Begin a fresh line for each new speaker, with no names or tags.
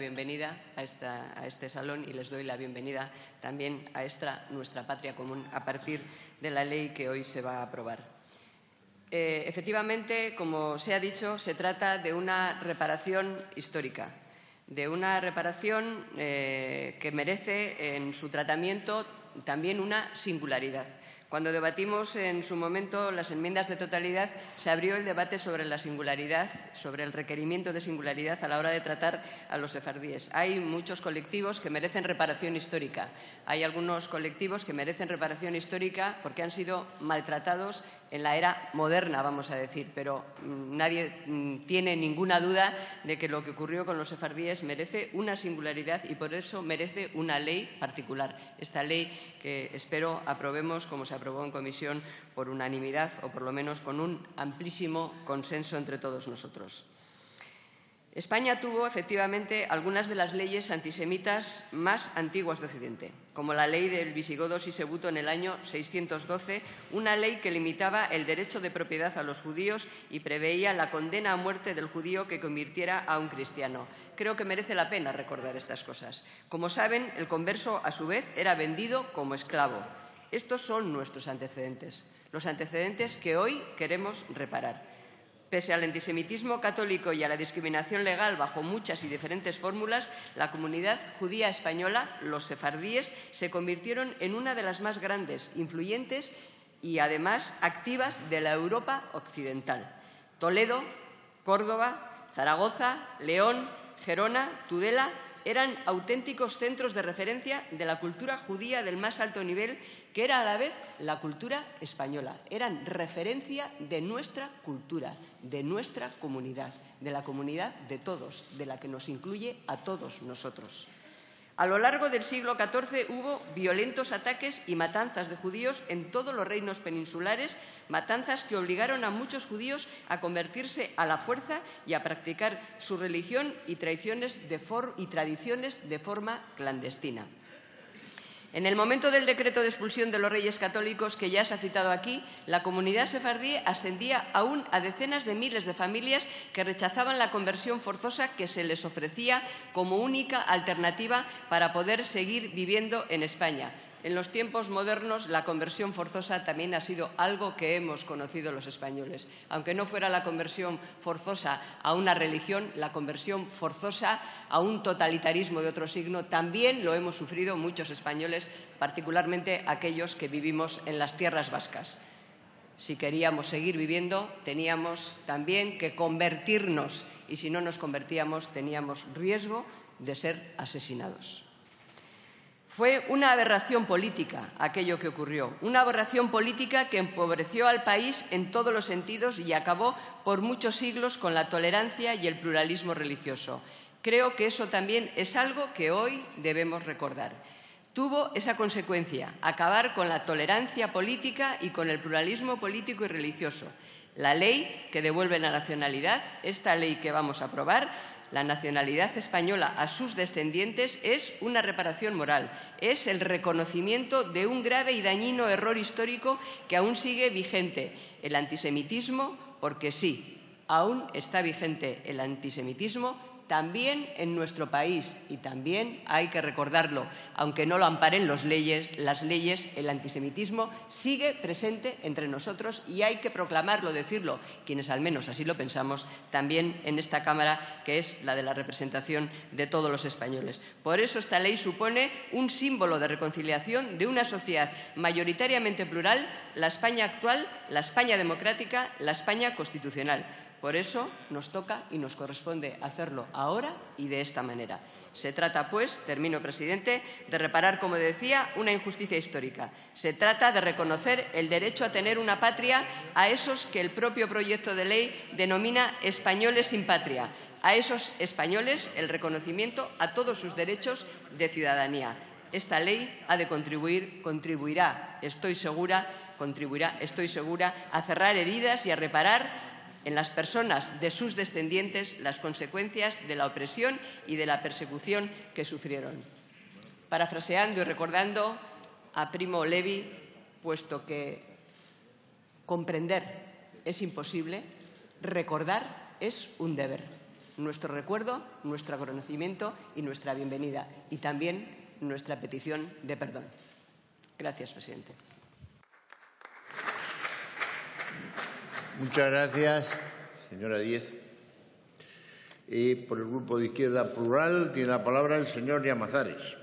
Bienvenida a este salón y les doy la bienvenida también a esta nuestra patria común a partir de la ley que hoy se va a aprobar. Efectivamente, como se ha dicho, se trata de una reparación histórica, de una reparación que merece en su tratamiento también una singularidad. Cuando debatimos en su momento las enmiendas de totalidad, se abrió el debate sobre la singularidad, sobre el requerimiento de singularidad a la hora de tratar a los sefardíes. Hay muchos colectivos que merecen reparación histórica. Hay algunos colectivos que merecen reparación histórica porque han sido maltratados en la era moderna, vamos a decir, pero nadie tiene ninguna duda de que lo que ocurrió con los sefardíes merece una singularidad y por eso merece una ley particular. Esta ley que espero aprobemos como se aprobó en comisión por unanimidad o por lo menos con un amplísimo consenso entre todos nosotros. España tuvo, efectivamente, algunas de las leyes antisemitas más antiguas de Occidente, como la ley del visigodo Sisebuto en el año 612, una ley que limitaba el derecho de propiedad a los judíos y preveía la condena a muerte del judío que convirtiera a un cristiano. Creo que merece la pena recordar estas cosas. Como saben, el converso, a su vez, era vendido como esclavo. Estos son nuestros antecedentes, los antecedentes que hoy queremos reparar. Pese al antisemitismo católico y a la discriminación legal bajo muchas y diferentes fórmulas, la comunidad judía española, los sefardíes, se convirtieron en una de las más grandes, influyentes y, además, activas de la Europa occidental. Toledo, Córdoba, Zaragoza, León, Gerona, Tudela eran auténticos centros de referencia de la cultura judía del más alto nivel, que era a la vez la cultura española. Eran referencia de nuestra cultura, de nuestra comunidad, de la comunidad de todos, de la que nos incluye a todos nosotros. A lo largo del siglo XIV hubo violentos ataques y matanzas de judíos en todos los reinos peninsulares, matanzas que obligaron a muchos judíos a convertirse a la fuerza y a practicar su religión y tradiciones de forma clandestina. En el momento del decreto de expulsión de los reyes católicos, que ya se ha citado aquí, la comunidad sefardí ascendía aún a decenas de miles de familias que rechazaban la conversión forzosa que se les ofrecía como única alternativa para poder seguir viviendo en España. En los tiempos modernos, la conversión forzosa también ha sido algo que hemos conocido los españoles. Aunque no fuera la conversión forzosa a una religión, la conversión forzosa a un totalitarismo de otro signo también lo hemos sufrido muchos españoles, particularmente aquellos que vivimos en las tierras vascas. Si queríamos seguir viviendo, teníamos también que convertirnos y si no nos convertíamos, teníamos riesgo de ser asesinados. Fue una aberración política aquello que ocurrió, una aberración política que empobreció al país en todos los sentidos y acabó por muchos siglos con la tolerancia y el pluralismo religioso. Creo que eso también es algo que hoy debemos recordar. Tuvo esa consecuencia, acabar con la tolerancia política y con el pluralismo político y religioso. La ley que devuelve la nacionalidad, esta ley que vamos a aprobar, la nacionalidad española a sus descendientes, es una reparación moral, es el reconocimiento de un grave y dañino error histórico que aún sigue vigente, el antisemitismo, porque sí, aún está vigente el antisemitismo también en nuestro país y también hay que recordarlo, aunque no lo amparen las leyes, el antisemitismo sigue presente entre nosotros y hay que proclamarlo, decirlo, quienes al menos así lo pensamos, también en esta Cámara, que es la de la representación de todos los españoles. Por eso esta ley supone un símbolo de reconciliación de una sociedad mayoritariamente plural, la España actual, la España democrática, la España constitucional. Por eso nos toca y nos corresponde hacerlo ahora y de esta manera. Se trata, pues, termino, presidente, de reparar, como decía, una injusticia histórica. Se trata de reconocer el derecho a tener una patria a esos que el propio proyecto de ley denomina españoles sin patria. A esos españoles el reconocimiento a todos sus derechos de ciudadanía. Esta ley ha de contribuirá, estoy segura, a cerrar heridas y a reparar en las personas de sus descendientes las consecuencias de la opresión y de la persecución que sufrieron. Parafraseando y recordando a Primo Levi, puesto que comprender es imposible, recordar es un deber. nuestro recuerdo, nuestro reconocimiento y nuestra bienvenida, y también nuestra petición de perdón. Gracias, presidente.
Muchas gracias, señora Díez. Y por el Grupo de Izquierda Plural tiene la palabra el señor Llamazares.